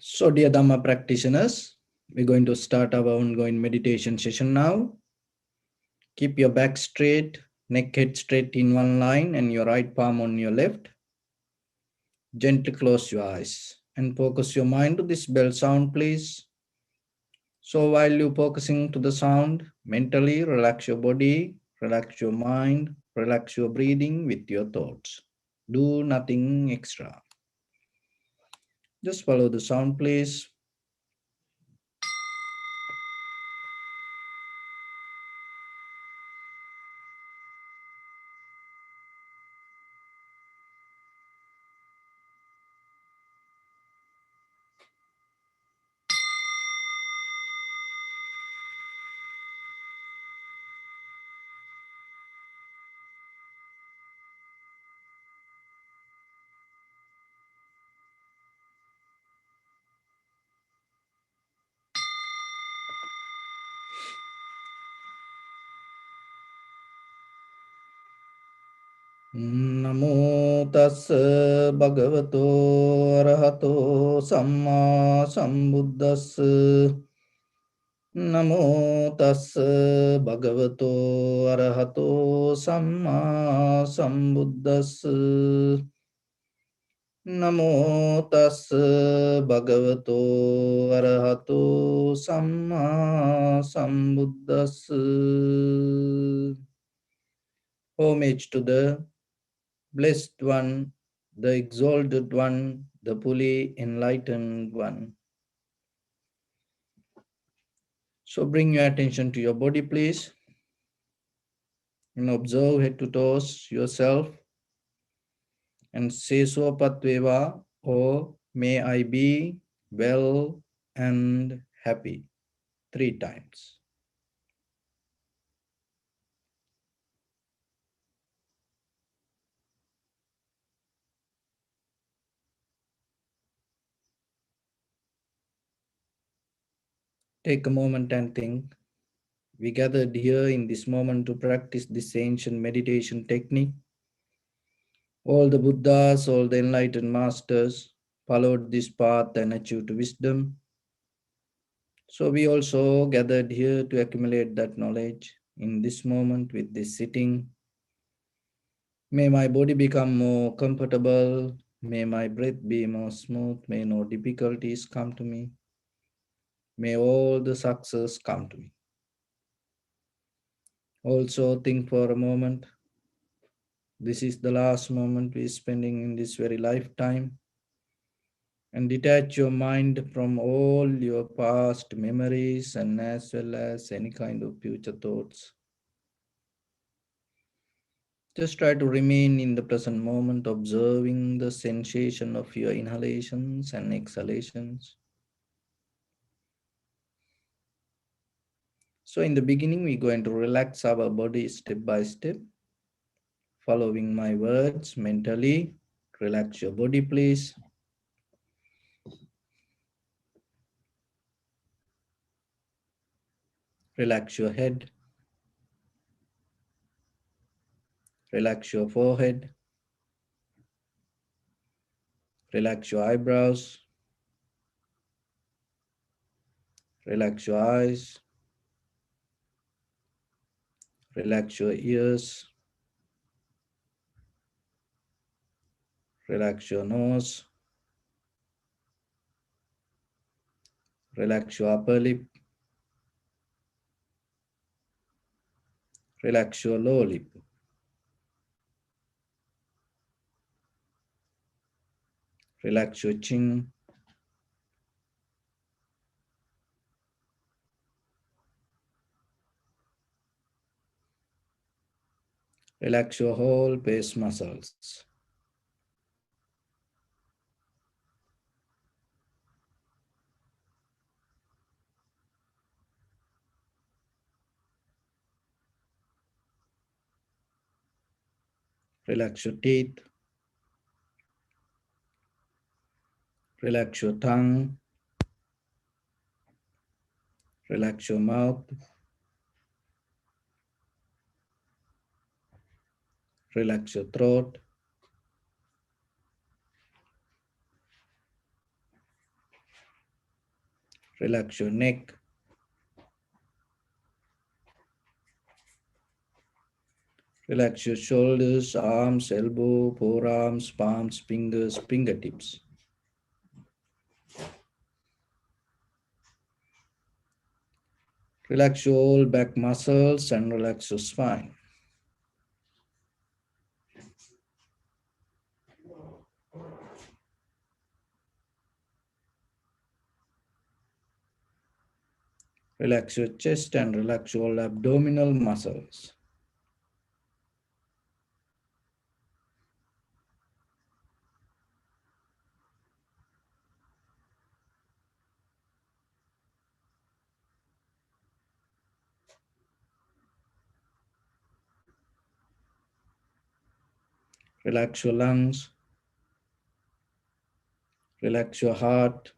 So, dear Dhamma practitioners, we're going to start our ongoing meditation session now. Keep your back straight, neck head straight in one line, and your right palm on your left. Gently close your eyes and focus your mind to this bell sound, please. So, while you're focusing to the sound, mentally relax your body, relax your mind, relax your breathing with your thoughts. Do nothing extra. Just follow the sound, please. Namo tassa bhagavato arahato samma sambuddhassa. Namo tassa bhagavato arahato samma sambuddhassa. Namo tassa bhagavato arahato samma sambuddhassa. Homage to the Blessed One, the Exalted One, the fully enlightened One. So bring your attention to your body, please, and observe head to toes yourself and say Sopatveva, or may I be well and happy, 3 times. Take a moment and think. We gathered here in this moment to practice this ancient meditation technique. All the Buddhas, all the enlightened masters followed this path and achieved wisdom. So we also gathered here to accumulate that knowledge in this moment with this sitting. May my body become more comfortable. May my breath be more smooth. May no difficulties come to me. May all the success come to me. Also think for a moment. This is the last moment we're spending in this very lifetime. And detach your mind from all your past memories and as well as any kind of future thoughts. Just try to remain in the present moment, observing the sensation of your inhalations and exhalations. So in the beginning, we're going to relax our body step by step, following my words mentally. Relax your body, please. Relax your head. Relax your forehead. Relax your eyebrows. Relax your eyes. Relax your ears. Relax your nose. Relax your upper lip. Relax your lower lip. Relax your chin. Relax your whole face muscles. Relax your teeth. Relax your tongue. Relax your mouth. Relax your throat. Relax your neck. Relax your shoulders, arms, elbow, forearms, palms, fingers, fingertips. Relax your whole back muscles and relax your spine. Relax your chest and relax your abdominal muscles. Relax your lungs. Relax your heart.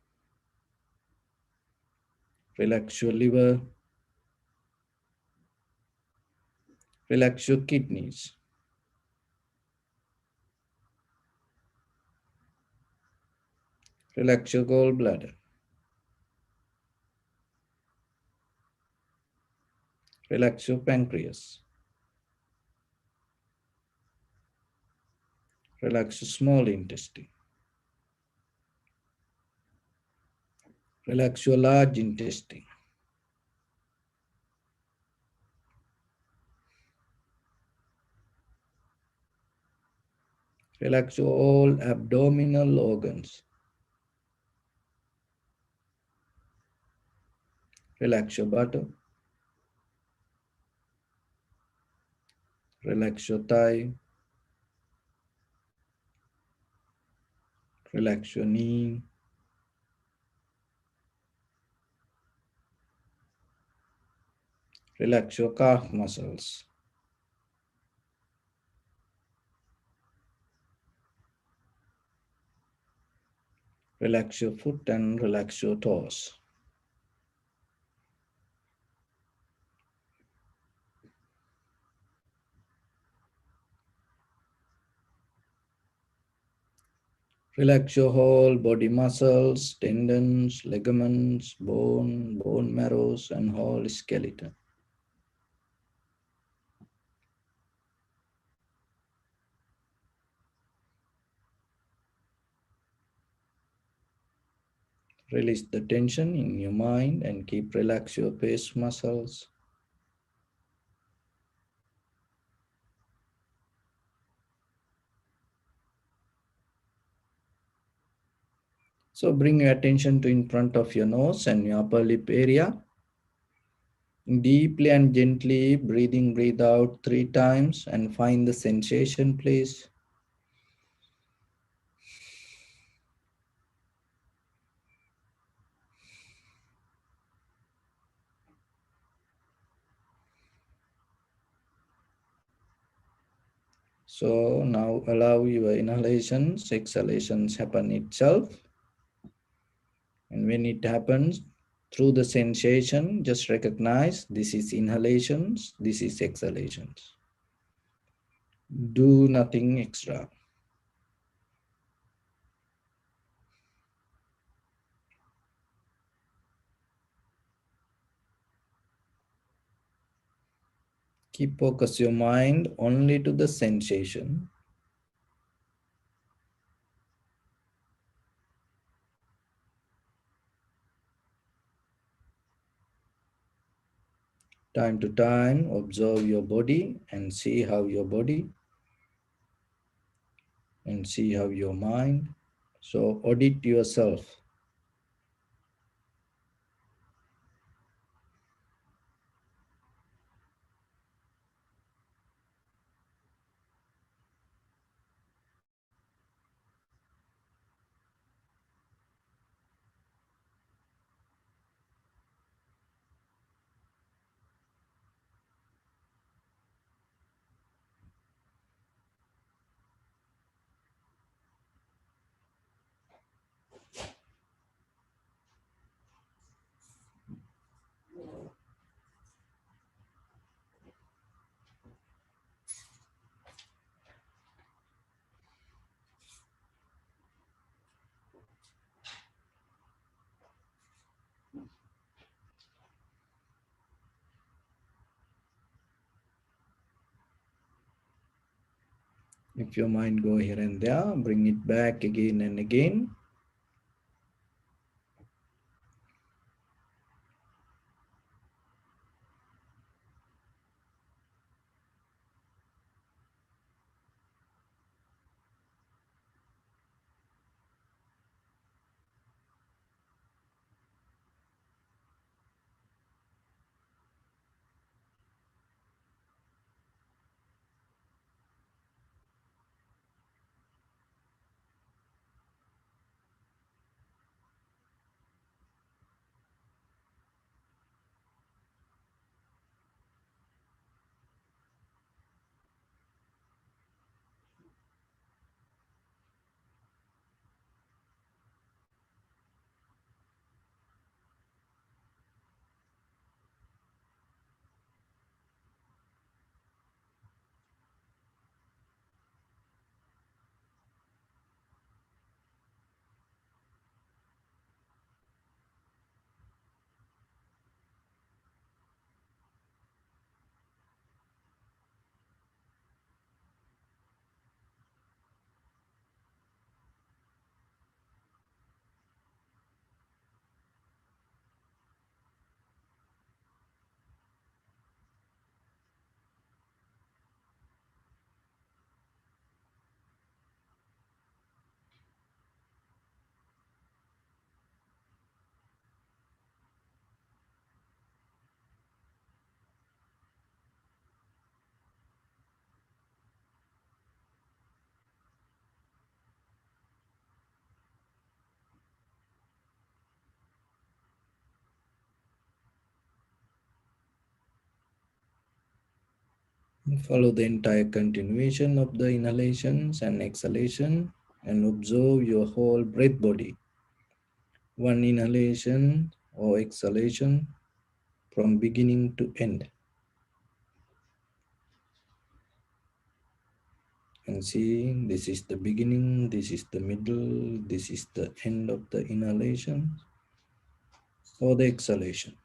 Relax your liver. Relax your kidneys. Relax your gallbladder. Relax your pancreas. Relax your small intestine. Relax your large intestine. Relax your all abdominal organs. Relax your buttock. Relax your thigh. Relax your knee. Relax your calf muscles. Relax your foot and relax your toes. Relax your whole body muscles, tendons, ligaments, bone marrows, and whole skeleton. Release the tension in your mind and keep relax your face muscles. So bring your attention to in front of your nose and your upper lip area. Deeply and gently breathe out 3 times and find the sensation, please. So now allow your inhalations, exhalations happen itself. And when it happens, through the sensation, just recognize this is inhalations, this is exhalations. Do nothing extra. Keep focus your mind only to the sensation. Time to time, observe your body and see how your body and see how your mind. So audit yourself. If your mind go here and there, bring it back again and again. Follow the entire continuation of the inhalations and exhalation and observe your whole breath body. One inhalation or exhalation from beginning to end. And see, this is the beginning, this is the middle, this is the end of the inhalation or the exhalation.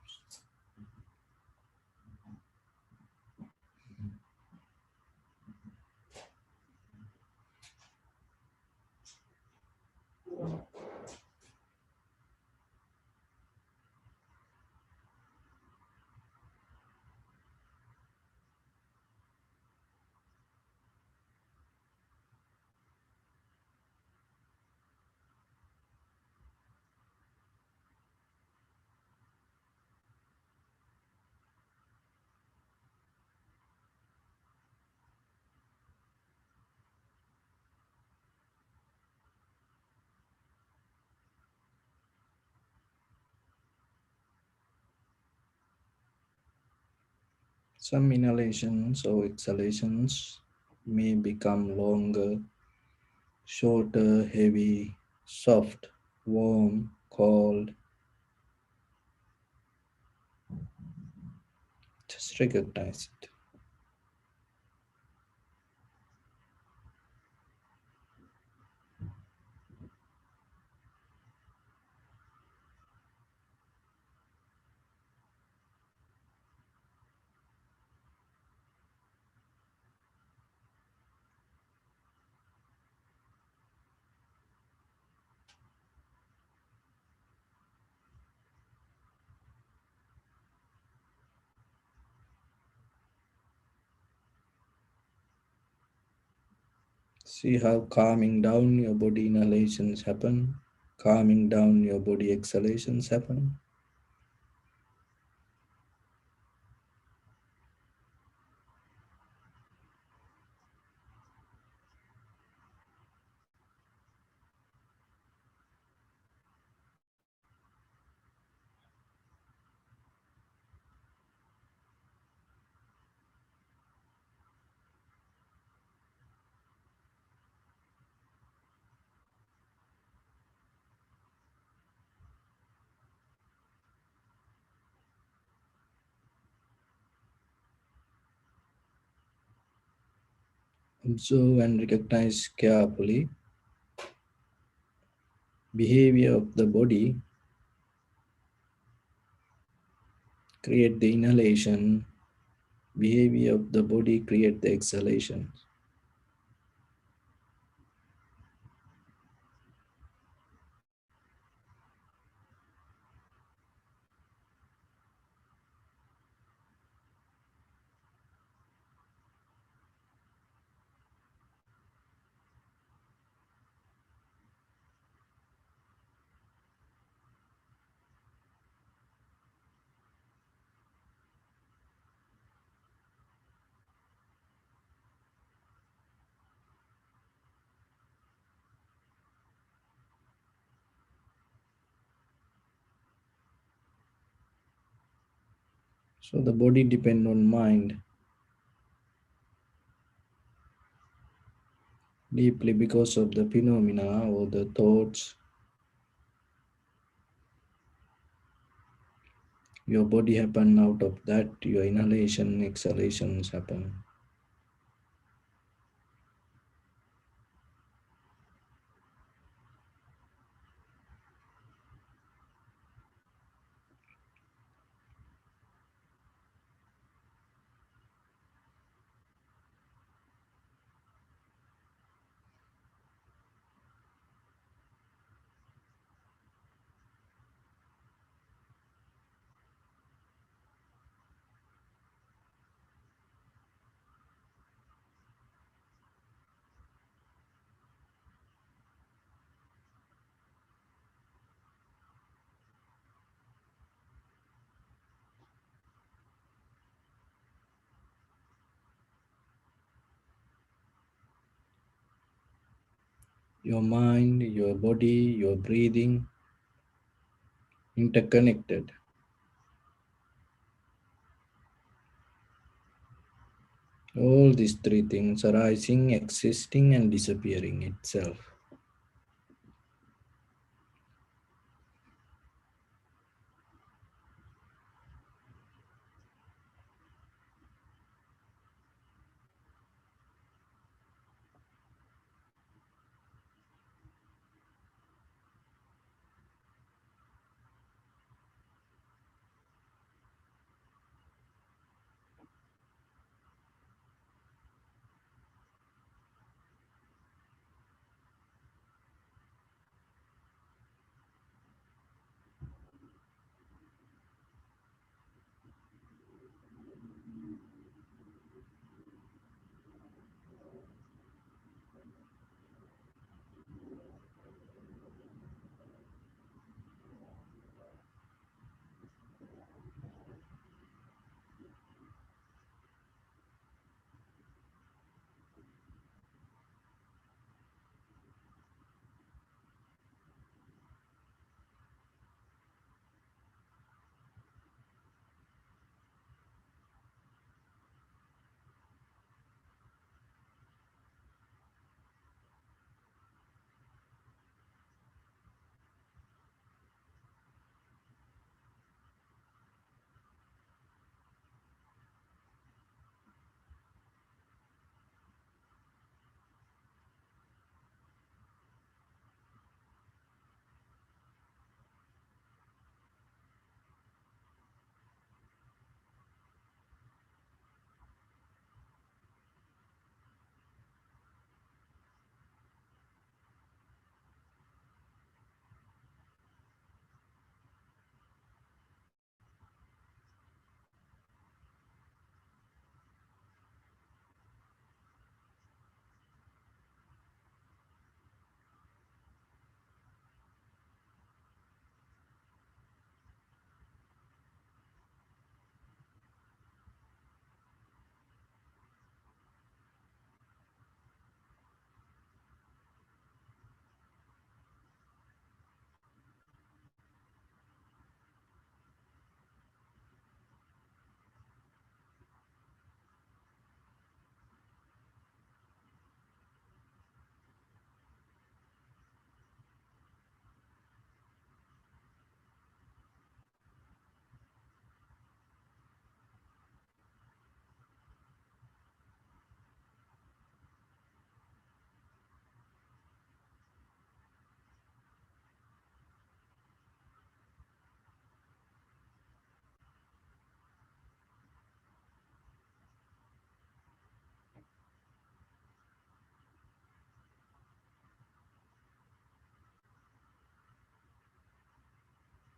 Some inhalations or exhalations may become longer, shorter, heavy, soft, warm, cold. Just recognize it. See how calming down your body inhalations happen, calming down your body exhalations happen. Observe and recognize carefully behavior of the body, create the inhalation, behavior of the body create the exhalation. So the body depends on mind deeply because of the phenomena or the thoughts. Your body happen out of that, your inhalation, exhalations happen. Your mind, your body, your breathing, interconnected. All these three things arising, existing, and disappearing itself.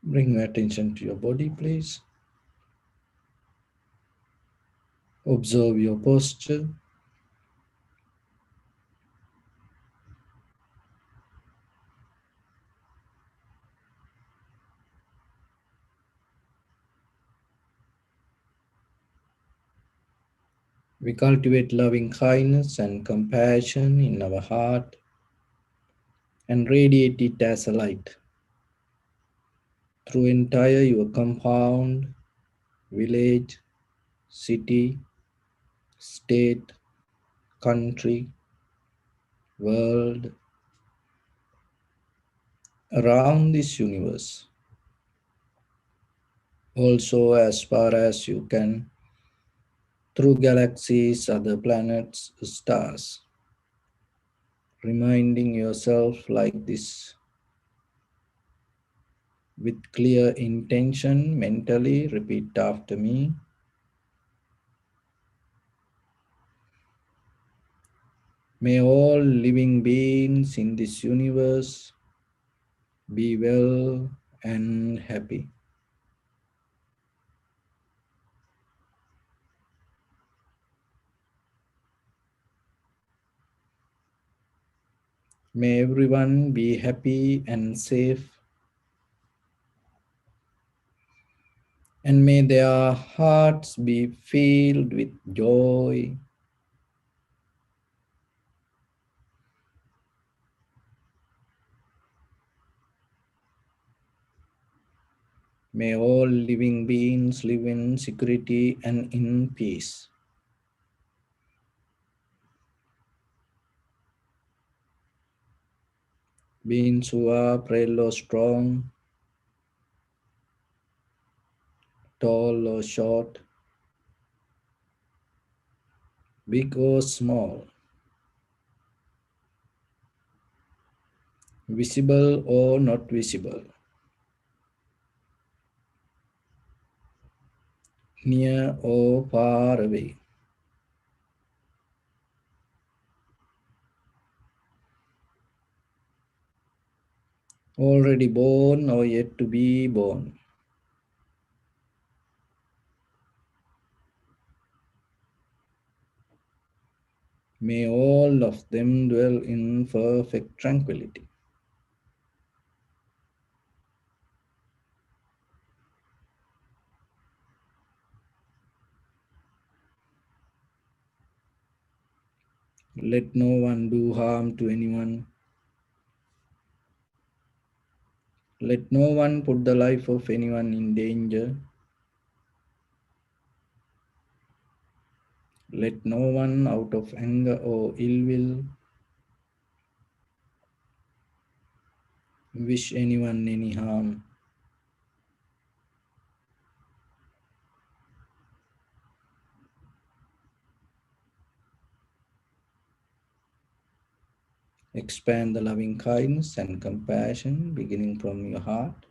Bring your attention to your body, please. Observe your posture. We cultivate loving kindness and compassion in our heart and radiate it as a light through entire your compound, village, city, state, country, world, around this universe. Also, as far as you can, through galaxies, other planets, stars, reminding yourself like this with clear intention mentally. Repeat after me. May all living beings in this universe be well and happy. May everyone be happy and safe, and may their hearts be filled with joy. May all living beings live in security and in peace. Beings who are frail or strong, tall or short, big or small, visible or not visible, near or far away, already born or yet to be born. May all of them dwell in perfect tranquility. Let no one do harm to anyone. Let no one put the life of anyone in danger. Let no one, out of anger or ill will, wish anyone any harm. Expand the loving kindness and compassion beginning from your heart.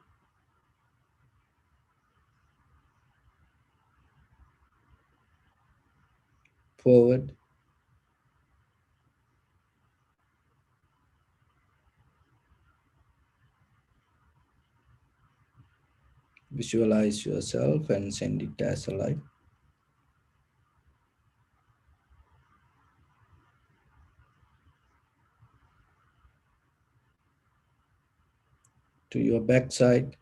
Forward. Visualize yourself and send it as a light. To your backside.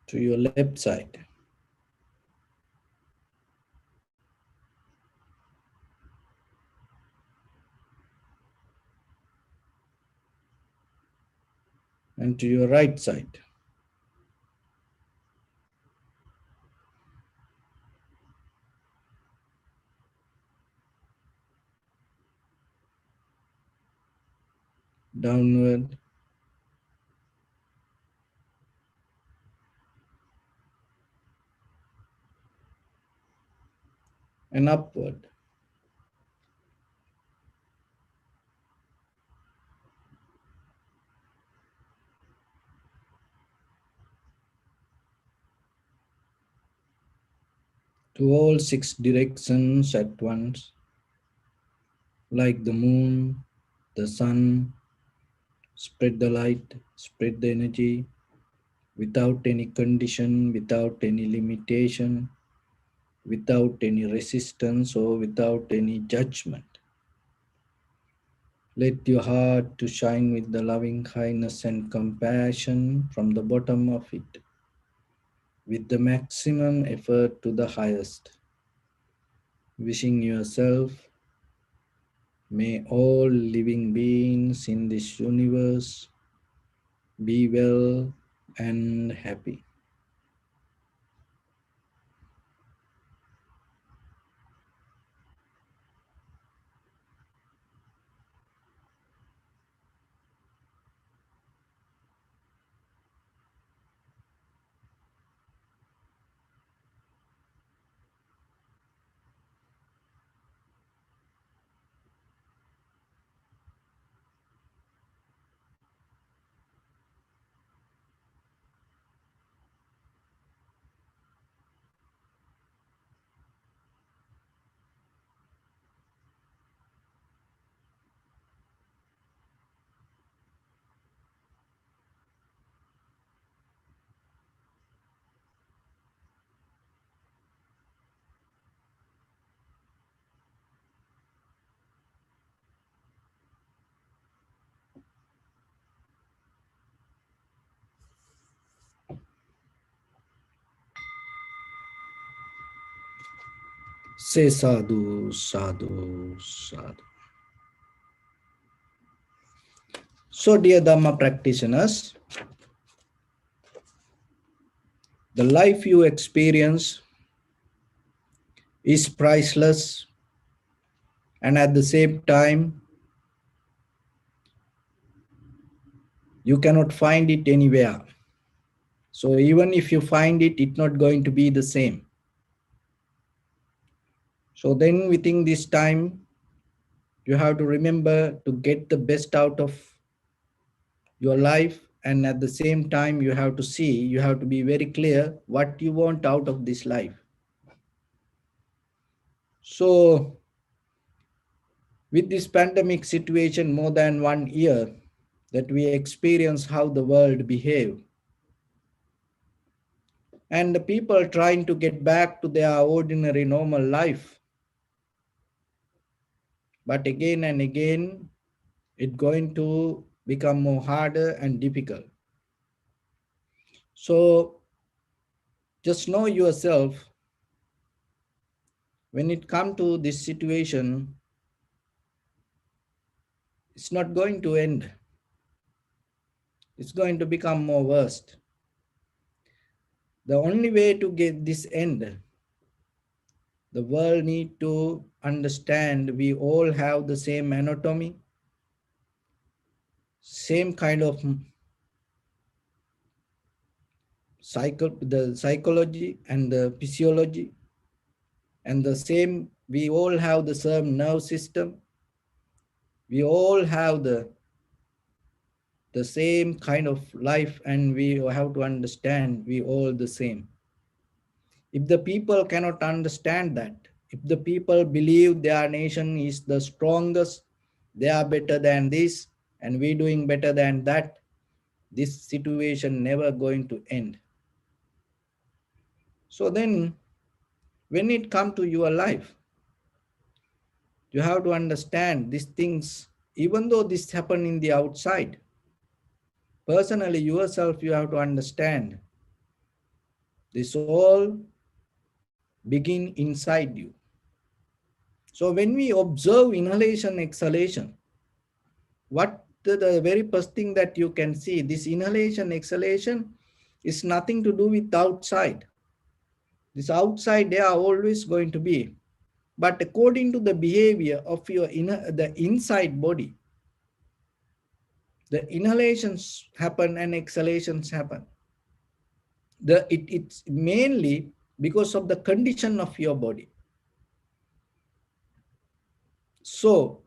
To your left side. And to your right side. Downward. And upward. To all 6 directions at once, like the moon, the sun. Spread the light, spread the energy without any condition, without any limitation, without any resistance or without any judgment. Let your heart to shine with the loving kindness and compassion from the bottom of it, with the maximum effort to the highest, wishing yourself May all living beings in this universe be well and happy. Say sadhu, sadhu, sadhu. So, dear Dhamma practitioners, the life you experience is priceless, and at the same time, you cannot find it anywhere. So, even if you find it, it's not going to be the same. So, then within this time, you have to remember to get the best out of your life, and at the same time you have to see, you have to be very clear what you want out of this life. So with this pandemic situation, more than 1 year that we experience how the world behave, and the people trying to get back to their ordinary normal life, but again and again it's going to become more harder and difficult. So just know yourself, when it comes to this situation, it's not going to end. It's going to become more worst. The only way to get this end, the world need to understand we all have the same anatomy, same kind of the psychology and the physiology, and the same, we all have the same nerve system. We all have the same kind of life, and we have to understand we all the same. If the people cannot understand that, if the people believe their nation is the strongest, they are better than this, and we doing better than that, this situation never going to end. So then, when it come to your life, you have to understand these things, even though this happen in the outside, personally yourself, you have to understand this all begin inside you. So when we observe inhalation, exhalation, what the very first thing that you can see, this inhalation, exhalation is nothing to do with outside. This outside, they are always going to be. But according to the behavior of your the inside body, the inhalations happen and exhalations happen. It's mainly because of the condition of your body. So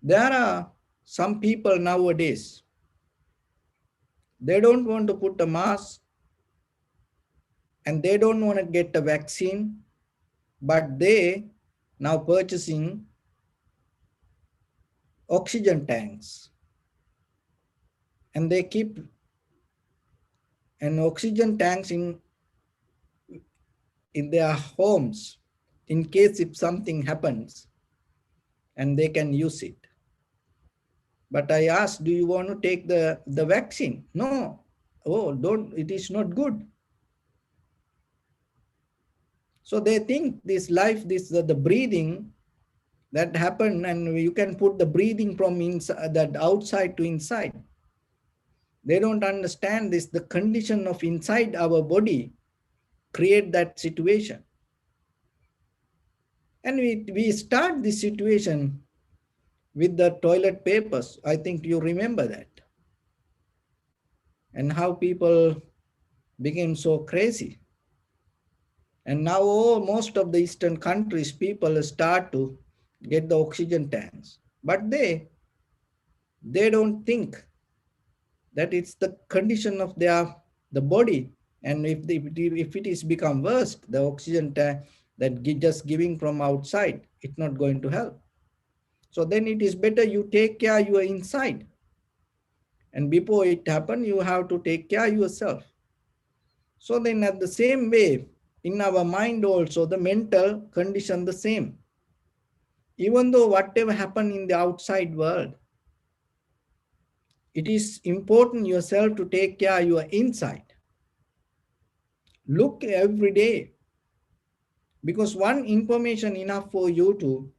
there are some people nowadays, they don't want to put a mask and they don't want to get a vaccine, but they now purchasing oxygen tanks, and they keep an oxygen tanks in their homes in case if something happens, and they can use it. But I asked, do you want to take the vaccine? No. Oh, don't, it is not good. So they think this life, this the breathing that happen, and you can put the breathing from inside, that outside to inside. They don't understand this. The condition of inside our body create that situation. And we start this situation with the toilet papers. I think you remember that. And how people became so crazy. And now most of the Eastern countries, people start to get the oxygen tanks. But they don't think that it's the condition of the body. And if it is become worse, the oxygen tank that just giving from outside, it's not going to help. So then it is better you take care you are inside. And before it happen, you have to take care yourself. So then at the same way, in our mind also, the mental condition the same. Even though whatever happen in the outside world, it is important yourself to take care your inside. Look every day, because one information enough for you to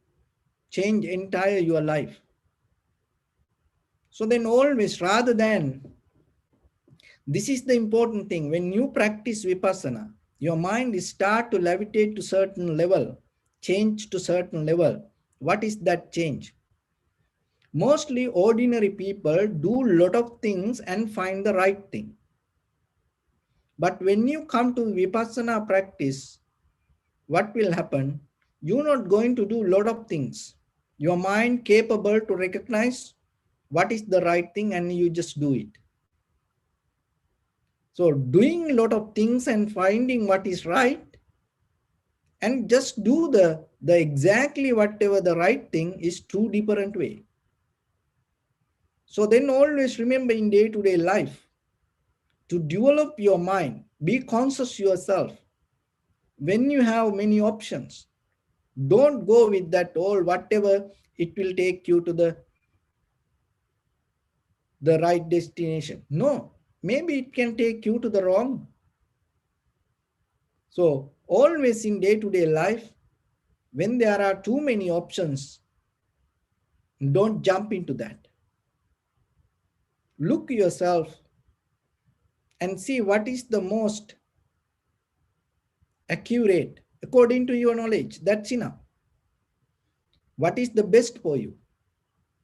change entire your life. So then always, rather than, this is the important thing, when you practice vipassana, your mind is start to levitate to certain level, change to certain level. What is that change? Mostly ordinary people do lot of things and find the right thing. But when you come to vipassana practice, what will happen? You're not going to do a lot of things. Your mind capable to recognize what is the right thing, and you just do it. So doing a lot of things and finding what is right, and just do the exactly whatever the right thing is two different way. So then always remember in day-to-day life, to develop your mind, be conscious yourself. When you have many options, don't go with that all whatever it will take you to the right destination. No, maybe it can take you to the wrong. So always in day-to-day life, when there are too many options, don't jump into that. Look yourself and see what is the most accurate according to your knowledge. That's enough. What is the best for you?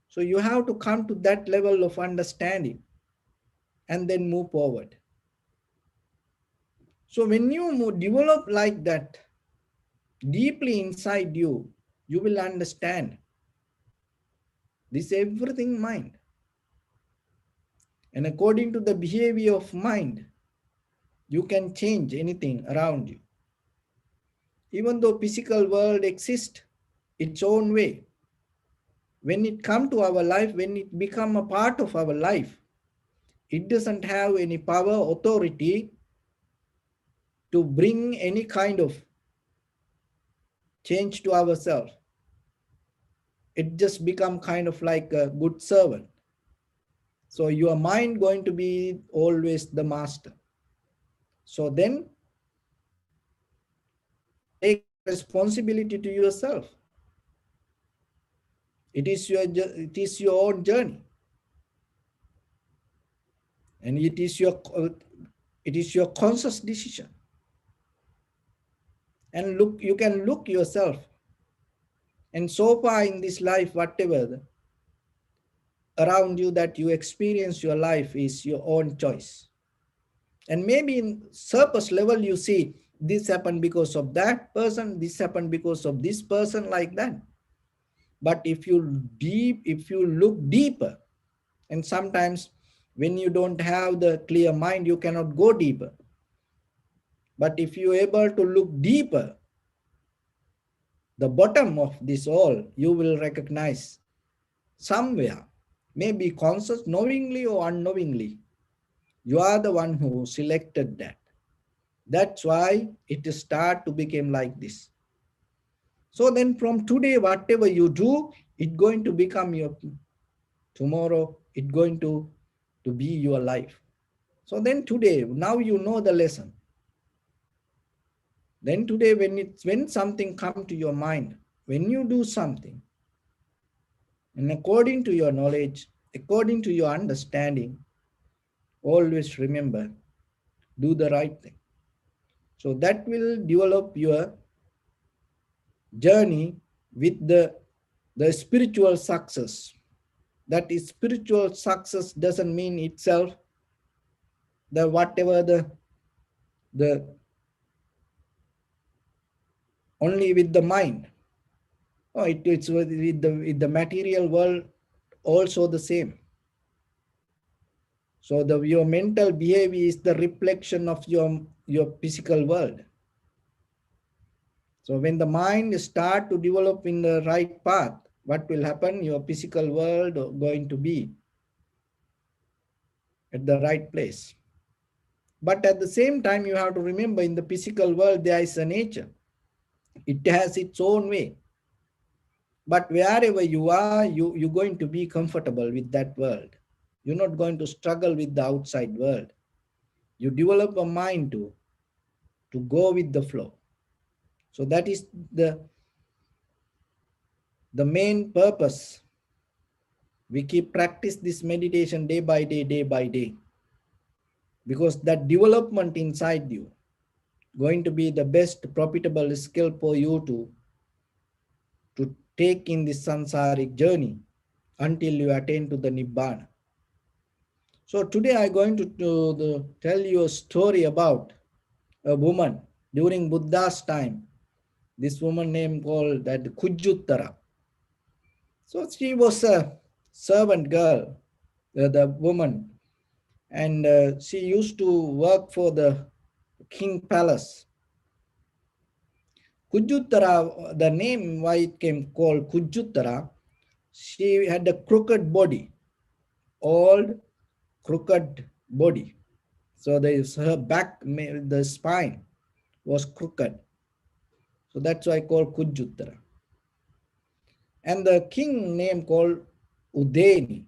So you have to come to that level of understanding and then move forward. So when you develop like that, deeply inside you, you will understand this everything mind. And according to the behavior of mind, you can change anything around you. Even though physical world exists its own way, when it come to our life, when it become a part of our life, it doesn't have any power, authority to bring any kind of change to ourselves. It just become kind of like a good servant. So your mind going to be always the master. So then take the responsibility to yourself. It is your own journey, and it is your conscious decision. And look, you can look yourself. And so far in this life, whatever around you that you experience your life is your own choice. And maybe in surface level, you see this happened because of that person, this happened because of this person, like that. But if you look deeper, and sometimes when you don't have the clear mind, you cannot go deeper. But if you're able to look deeper, the bottom of this all, you will recognize somewhere, maybe conscious, knowingly or unknowingly, you are the one who selected that. That's why it start to become like this. So then from today, whatever you do, it's going to become your tomorrow, it's going to be your life. So then today, now you know the lesson. Then today, when something comes to your mind, when you do something, And according to your knowledge, according to your understanding, always remember, do the right thing. So that will develop your journey with the spiritual success. That is, spiritual success doesn't mean itself the whatever the only with the mind. Oh, it's with the material world also the same. So your mental behavior is the reflection of your physical world. So when the mind start to develop in the right path, what will happen? Your physical world going to be at the right place. But at the same time, you have to remember, in the physical world, there is a nature. It has its own way. But wherever you are, you're going to be comfortable with that world. You're not going to struggle with the outside world. You develop a mind to go with the flow. So that is the main purpose. We keep practice this meditation day by day, because that development inside you going to be the best profitable skill for you to take in this sansaric journey until you attain to the Nibbana. So today I'm going to tell you a story about a woman during Buddha's time. This woman named called that Kujjuttara. So she was a servant girl, the woman, and she used to work for the king palace. Kujjuttara, the name why it came called Kujjuttara, she had a crooked body, old crooked body. So her back, the spine was crooked. So that's why called Kujjuttara. And the king name called Udeni.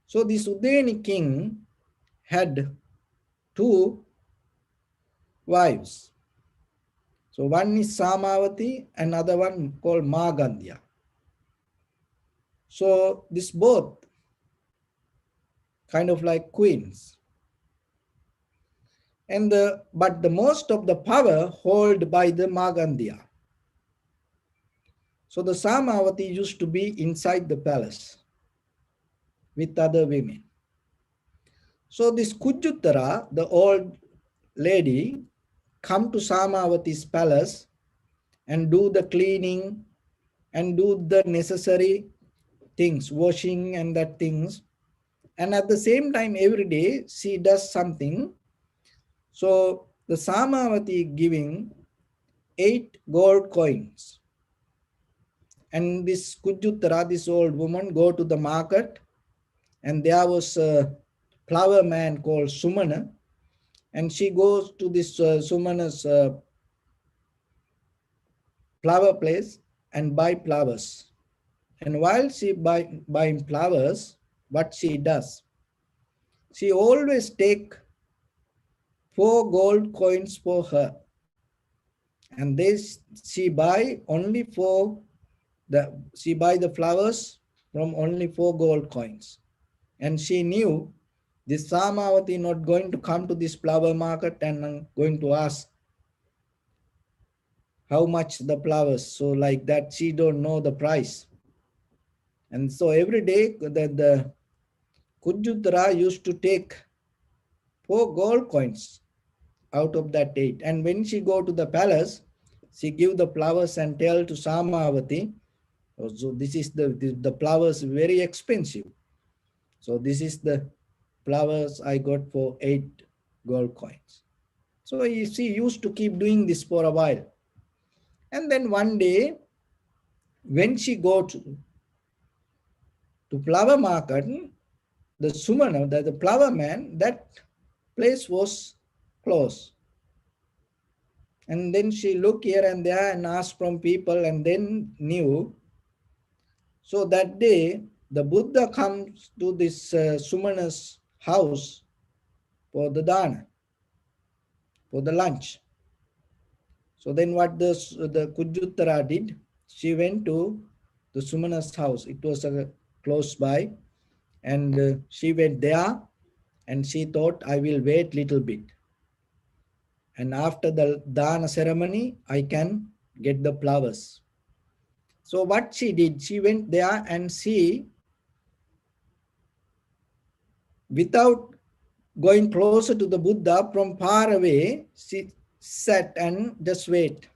So this Udeni king had two wives. So one is Samavati, another one called Magandhya. So this both kind of like queens. But the most of the power held by the Magandhya. So the Samavati used to be inside the palace with other women. So this Kujjuttara, the old lady, come to Samavati's palace and do the cleaning and do the necessary things, washing and that things. And at the same time, every day she does something. So the Samavati giving 8 gold coins. And this Kujjuttara, this old woman, go to the market, and there was a flower man called Sumana, and she goes to this Sumana's flower place and buy flowers. And while she buying flowers, what she does, she always take 4 gold coins for her, and this she buy only for she buy the flowers from only 4 gold coins. And she knew this Samavati not going to come to this flower market and going to ask how much the flowers. So like that, she don't know the price. And so every day the Kujjuttara used to take 4 gold coins out of that 8. And when she go to the palace, she give the flowers and tell to Samavati, oh, so this is the flowers very expensive. So this is the flowers I got for 8 gold coins. So she used to keep doing this for a while. And then one day, when she go to flower market, the Sumana, the flower man, that place was closed. And then she looked here and there and asked from people, and then knew. So that day, the Buddha comes to this Sumana's house for the dana, for the lunch. So then what the Kujjuttara did, she went to the Sumana's house. It was close by, and she went there, and she thought, I will wait little bit, and after the dana ceremony, I can get the flowers. So what she did, she went there and she, without going closer to the Buddha from far away, she sat and just wait.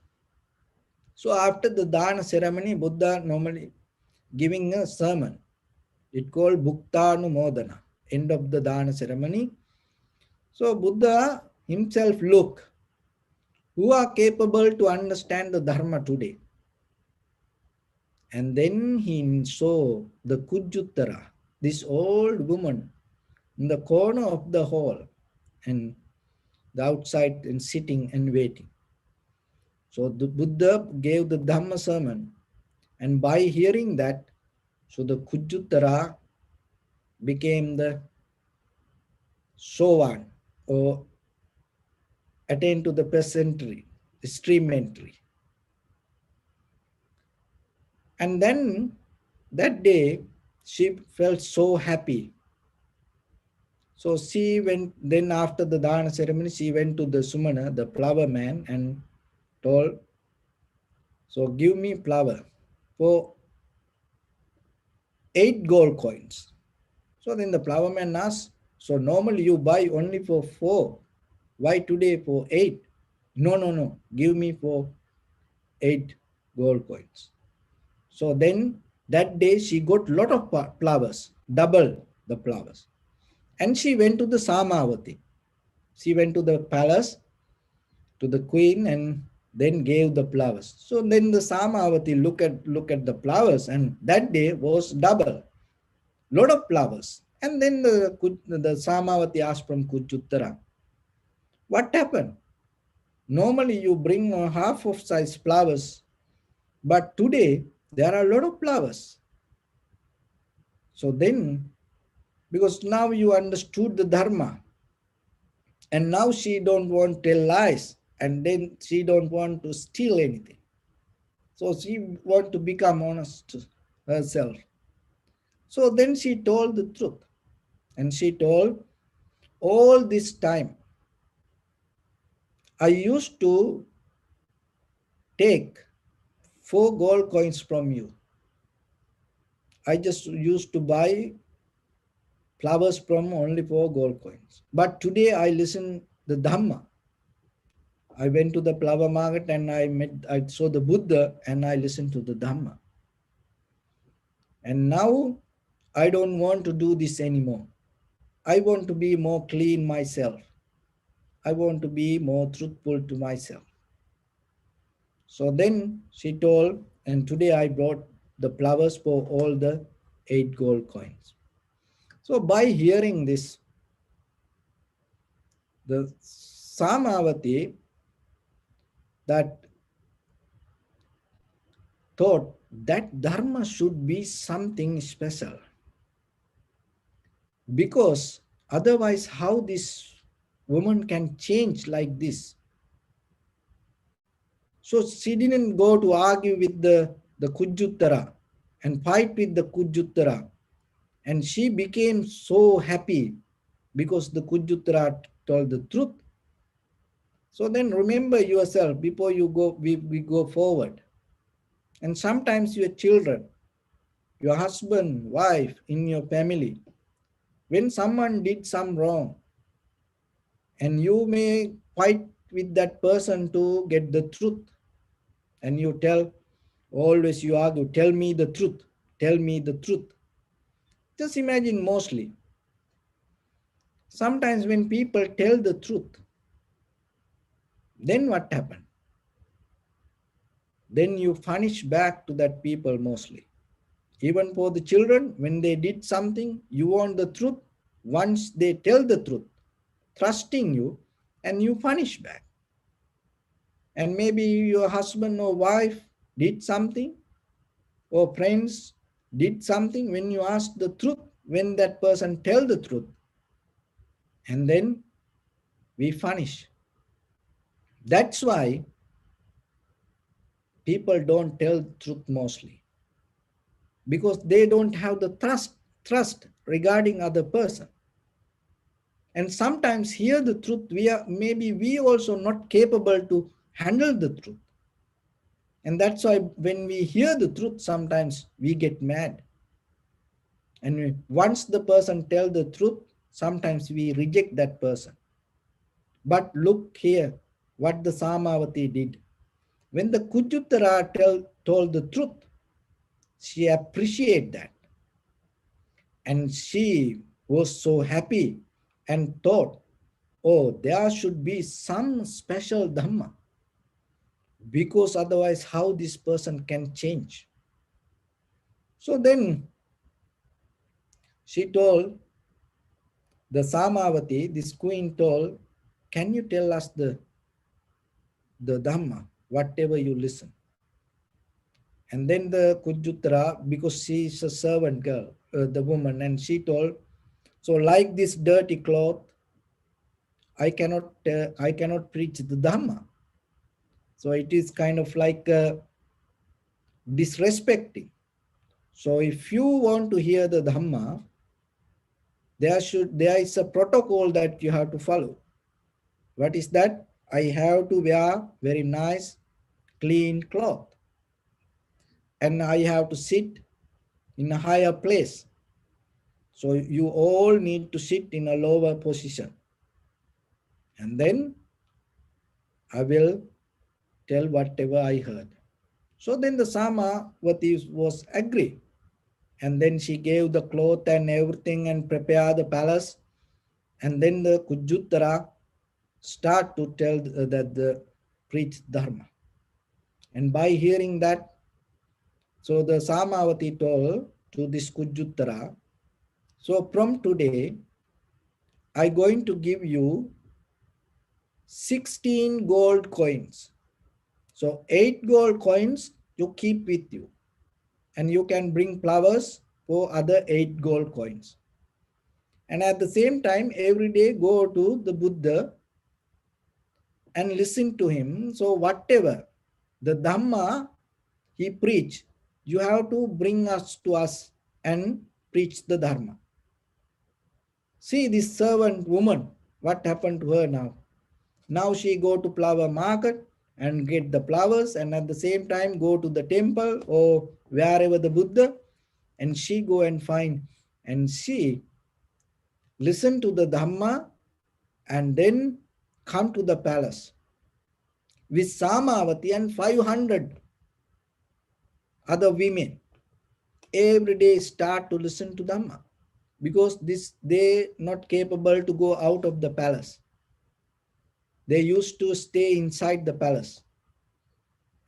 So after the dana ceremony, Buddha normally giving a sermon. It called Bhuktanumodana, end of the dana ceremony. So Buddha himself look, who are capable to understand the Dharma today? And then he saw the Kujjuttara, this old woman in the corner of the hall and the outside and sitting and waiting. So the Buddha gave the Dhamma sermon, and by hearing that, so the Kujjuttara became the Sovan, or attained to the presentry, stream entry. And then that day, she felt so happy. So she went, then after the Dana ceremony, she went to the Sumana, the flower man, and told, so give me flower for 8 gold coins. So then the flower man asked, so normally you buy only for 4. Why today for 8? No. Give me for 8 gold coins. So then that day she got lot of flowers, double the flowers. And she went to the Samavati. She went to the palace, to the queen, and then gave the flowers. So then the Samavati look at the flowers, and that day was double, lot of flowers. And then the Samavati asked from Kujuttara, what happened? Normally you bring half of size flowers, but today there are a lot of flowers. So then, because now you understood the Dharma, and now she don't want to tell lies, and then she don't want to steal anything. So she want to become honest herself. So then she told the truth, and she told, all this time I used to take 4 gold coins from you. I just used to buy flowers from only 4 gold coins. But today I listen the Dhamma. I went to the flower market and I saw the Buddha and I listened to the Dhamma. And now I don't want to do this anymore. I want to be more clean myself. I want to be more truthful to myself. So then she told, and today I brought the flowers for all the 8 gold coins. So by hearing this, the Samavati that thought that Dharma should be something special. Because otherwise, how this woman can change like this? So she didn't go to argue with the Kujjuttara and fight with the Kujjuttara. And she became so happy because the Kujjuttara told the truth. So then remember yourself before you go, we go forward. And sometimes your children, your husband, wife, in your family, when someone did some wrong, and you may fight with that person to get the truth, and you tell, always you argue, tell me the truth, tell me the truth. Just imagine mostly. Sometimes when people tell the truth, then what happened? Then you punish back to that people mostly. Even for the children, when they did something, you want the truth. Once they tell the truth, trusting you, and you punish back. And maybe your husband or wife did something, or friends did something, when you ask the truth, when that person tell the truth, and then we punish. That's why people don't tell truth mostly. because they don't have the trust regarding other person. And sometimes hear the truth, we also not capable to handle the truth. And that's why when we hear the truth, sometimes we get mad. And once the person tell the truth, sometimes we reject that person. But look here, what the Samavati did. When the Kujuttara told the truth, she appreciated that. And she was so happy and thought, oh, there should be some special Dhamma, because otherwise how this person can change. So then she told the Samavati, this queen told, can you tell us the Dhamma, whatever you listen? And then the Kujuttara, because she is a servant girl, the woman, and she told, so like this dirty cloth, I cannot preach the Dhamma. So it is kind of like disrespecting. So if you want to hear the Dhamma, there is a protocol that you have to follow. What is that? I have to wear very nice, clean cloth, and I have to sit in a higher place. So you all need to sit in a lower position. And then I will tell whatever I heard. So then the Samavati was agree. And then she gave the cloth and everything and prepared the palace. And then the Kujuttara start to tell that the preach Dharma. And by hearing that, so the Samavati told to this Kujuttara, so from today, I going to give you 16 gold coins. So 8 gold coins you keep with you. And you can bring flowers for other 8 gold coins. And at the same time, every day go to the Buddha and listen to him. So whatever the Dhamma he preach, you have to bring us and preach the Dharma. See this servant woman, what happened to her now? Now she go to flower market and get the flowers, and at the same time go to the temple or wherever the Buddha, and she go and find, and she listen to the Dhamma, and then come to the palace with Samavati and 500 other women. Every day start to listen to Dhamma, because this they not capable to go out of the palace. They used to stay inside the palace.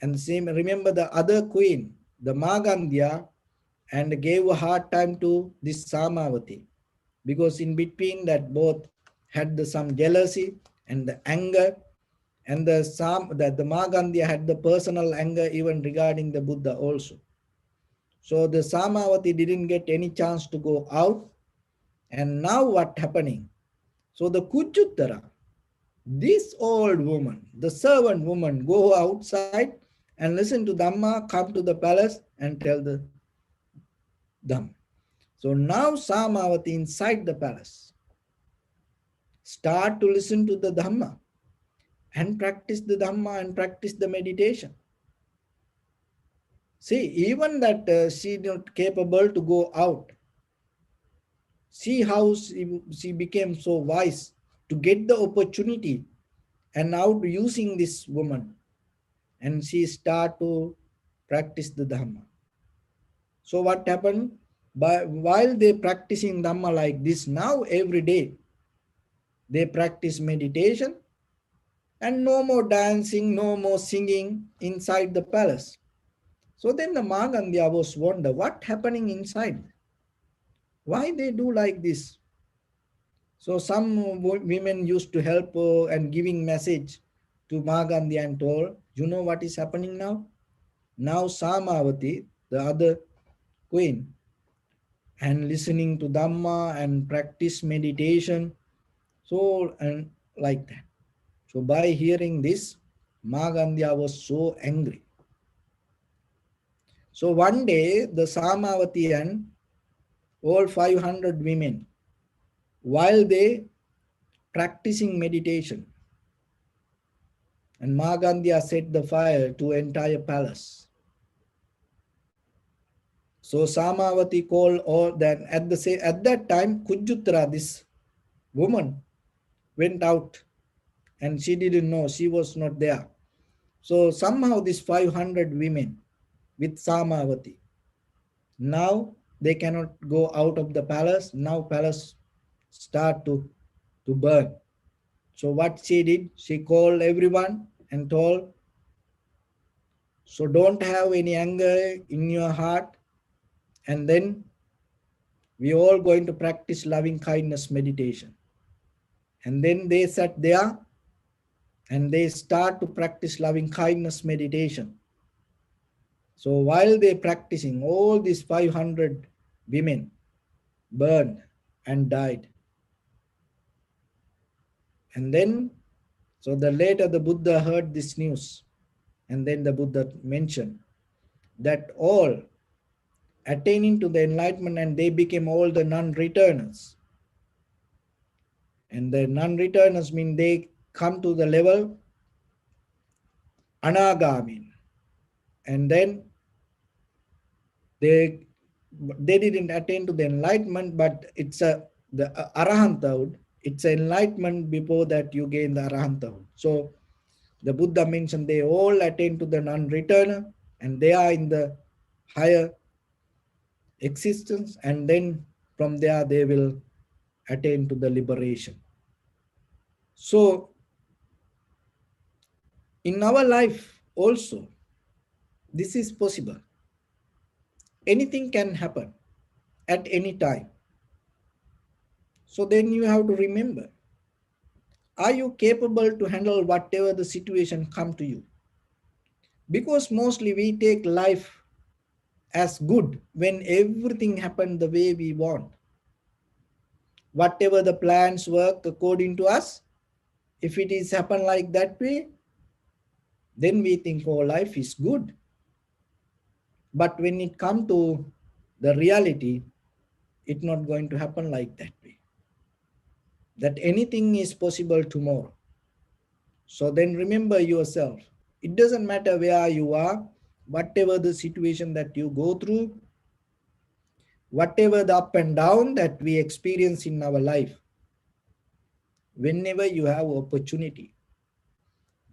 And same, remember the other queen, the Magandhya, and gave a hard time to this Samavati, because in between that both had some jealousy and the anger, and the Magandhya had the personal anger even regarding the Buddha also. So the Samavati didn't get any chance to go out. And now what happening? So the Kujuttara, this old woman, the servant woman, go outside and listen to Dhamma, come to the palace and tell the Dhamma. So now Samavati inside the palace start to listen to the Dhamma and practice the Dhamma and practice the meditation. See, even that she not capable to go out. See how she became so wise to get the opportunity, and now using this woman, and she start to practice the Dhamma. So what happened? While they practicing Dhamma like this, now every day they practice meditation, and no more dancing, no more singing inside the palace. So then the Magandhya was wonder what happening inside. Why they do like this? So some women used to help and giving message to Magandhya and told, you know what is happening now? Now Samavati, the other queen, and listening to Dhamma and practice meditation. So, and like that. So by hearing this, Magandhya was so angry. So one day, the Samavati and all 500 women, while they practicing meditation, and Magandhya set the fire to entire palace. So Samavati called all that at that time Kujutra, this woman, went out and she didn't know, she was not there. So somehow these 500 women with Samavati, now they cannot go out of the palace. Now palace start to burn. So what she did, she called everyone and told, so don't have any anger in your heart, and then we all going to practice loving kindness meditation. And then they sat there and they start to practice loving kindness meditation. So while they practicing, all these 500 women burned and died. And then, so the later the Buddha heard this news, and then the Buddha mentioned that all attaining to the enlightenment and they became all the non-returners. And the non-returners mean they come to the level anagami, and then they didn't attain to the enlightenment, but it's a the arahanthood. It's enlightenment before that you gain the arahanthood. So the Buddha mentioned they all attain to the non-returner and they are in the higher existence, and then from there they will attain to the liberation. So in our life also, this is possible. Anything can happen at any time. So then you have to remember, are you capable to handle whatever the situation come to you? Because mostly we take life as good when everything happened the way we want. Whatever the plans work according to us, if it is happen like that way, then we think, oh, life is good. But when it come to the reality, it's not going to happen like that way. That anything is possible tomorrow. So then remember yourself. It doesn't matter where you are, whatever the situation that you go through, whatever the up and down that we experience in our life, whenever you have opportunity,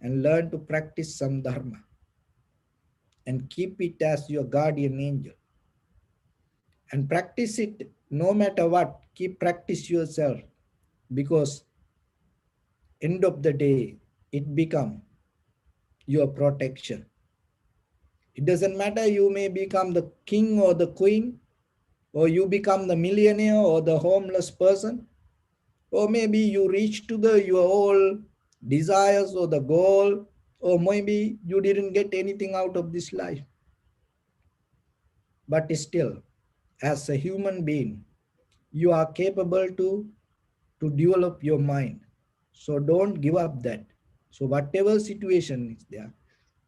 and learn to practice some dharma and keep it as your guardian angel and practice it no matter what. Keep practice yourself, because end of the day it become your protection. It doesn't matter, you may become the king or the queen, or you become the millionaire or the homeless person, or maybe you reach to the your all desires or the goal, or maybe you didn't get anything out of this life. But still, as a human being, you are capable to develop your mind. So don't give up that. So whatever situation is there,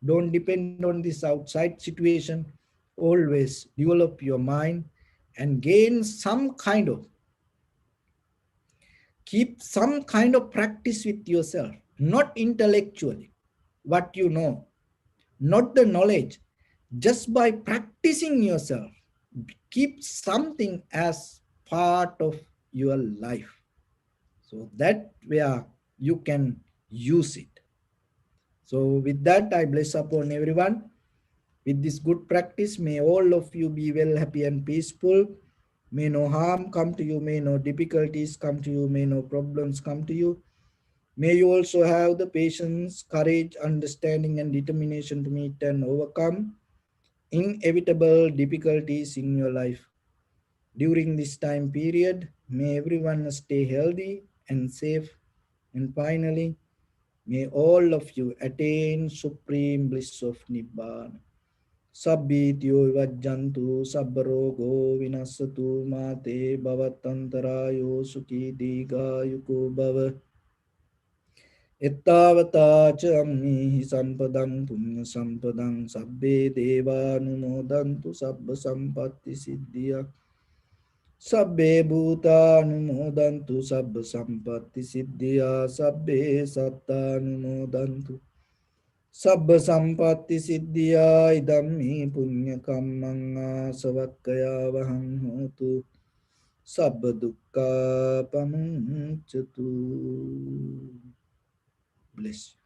don't depend on this outside situation. Always develop your mind and gain some kind of, keep some kind of practice with yourself, not intellectually, what you know, not the knowledge, just by practicing yourself. Keep something as part of your life, so that where you can use it. So with that, I bless upon everyone. With this good practice, may all of you be well, happy and peaceful. May no harm come to you, may no difficulties come to you, may no problems come to you. May you also have the patience, courage, understanding and determination to meet and overcome inevitable difficulties in your life. During this time period, may everyone stay healthy and safe. And finally, may all of you attain supreme bliss of Nibbana. Sabbityo vajjantu sabbarogo vinasatu mate bhavatantarayo sukhi diga yuko bhava. එත්තාවතා ච අම්මිහි සම්පදං පුඤ්ඤ සම්පදං සබ්බේ දේවානුමෝදන්තු සබ්බ සම්පatti සිද්ධියක් සබ්බේ භූතානුමෝදන්තු සබ්බ සම්පatti සිද්ධියා සබ්බේ සත්තානුමෝදන්තු සබ්බ සම්පatti සිද්ධියා ඉදම්මි පුඤ්ඤ කම්මං ආසවක්කයා වහං හෝතු සබ්බ දුක්ඛා පමුච්චතු. Bless.